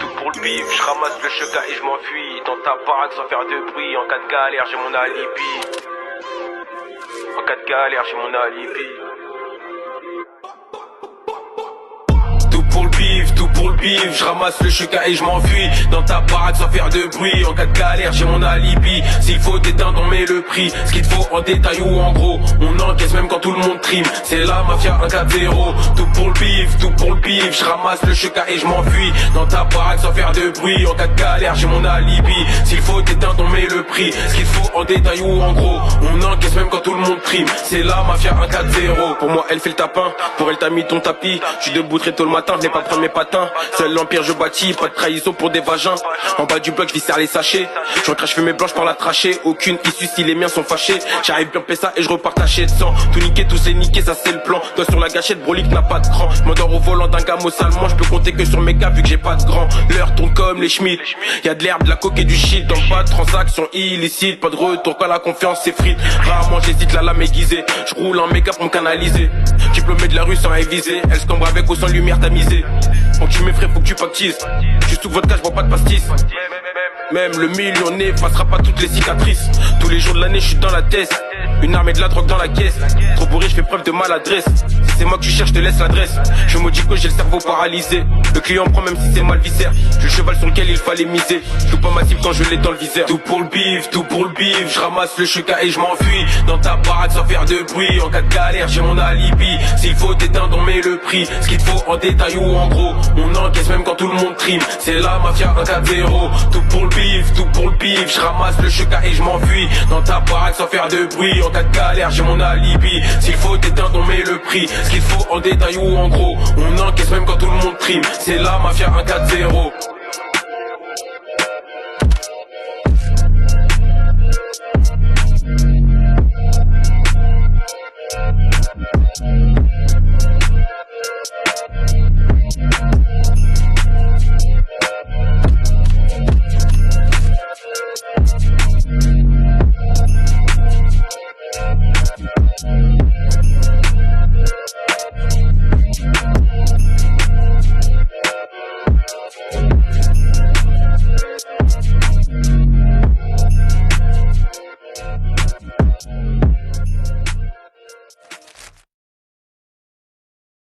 Tout pour le bif, je ramasse le cheka et je m'enfuis. Dans ta baraque sans faire de bruit. En cas de galère, j'ai mon alibi. En cas de galère, j'ai mon alibi. Tout pour le bif, je ramasse le cheka et je m'enfuis. Dans ta baraque sans faire de bruit. En cas de galère, j'ai mon alibi. S'il faut t'éteindre, on met le prix. Ce qu'il te faut en détail ou en gros. On encaisse même quand tout le monde trime. C'est la mafia 1-4-0. Tout pour le bif, je ramasse le cheka et je m'enfuis. Dans ta baraque sans faire de bruit. En cas de galère, j'ai mon alibi. S'il faut t'éteindre, on met le prix. Ce qu'il te faut en détail ou en gros. On encaisse même quand tout le monde trime. C'est la mafia 1-4-0. Pour moi, elle fait le tapin. Pour elle, t'as mis ton tapis. Je suis debout très tôt le matin, je n'ai pas prendre mes patins. Seul l'empire je bâtis, pas de trahison pour des vagins. En bas du bloc je viscère les sachets. Je recrache mes blanches par la trachée. Aucune issue si les miens sont fâchés. J'arrive bien ça et je repars taché de sang. Tout niqué, tout c'est niqué, ça c'est le plan. Doigt sur la gâchette, Brolic n'a pas de cran. Je m'endors au volant d'un gamo salement. Je peux compter que sur mes gars vu que j'ai pas de grand. L'heure tourne comme les Schmitt. Y'a de l'herbe, de la coke et du shit. Dans pas de transaction illicite. Pas de retour quand la confiance s'effrite. Rarement j'hésite, la lame aiguisée. Je roule en méga pour me canaliser. Diplômé de la rue sans réviser. Elle se cambre avec ou sans lumière tamisée. Quand tu m'effraies faut que tu pactises. Juste sous votre cas je vois pas de pastis. Même le million n'effacera pas toutes les cicatrices. Tous les jours de l'année je suis dans la tête. Une arme et de la drogue dans la caisse. Trop bourré je fais preuve de maladresse. Si c'est moi que tu cherches je te laisse l'adresse. Je me dis que j'ai le cerveau paralysé. Le client prend même si c'est mal viscère. Je suis le cheval sur lequel il fallait miser. Je joue pas massif quand je l'ai dans le viseur. Tout pour le bif, je ramasse le cheka et je m'enfuis. Dans ta baraque sans faire de bruit. En cas de galère j'ai mon alibi. S'il faut t'éteindre on met le prix. Ce qu'il te faut en détail ou en gros. On encaisse même quand tout le monde trime. C'est la mafia 1-4-0. Tout pour le bif, je ramasse le cheka et je m'enfuis. Dans ta baraque sans faire de bruit. En cas de galère j'ai mon alibi. S'il faut t'éteindre on met le prix. Ce qu'il faut en détail ou en gros. On encaisse même quand tout le monde trime. C'est la mafia 1-4-0. Thank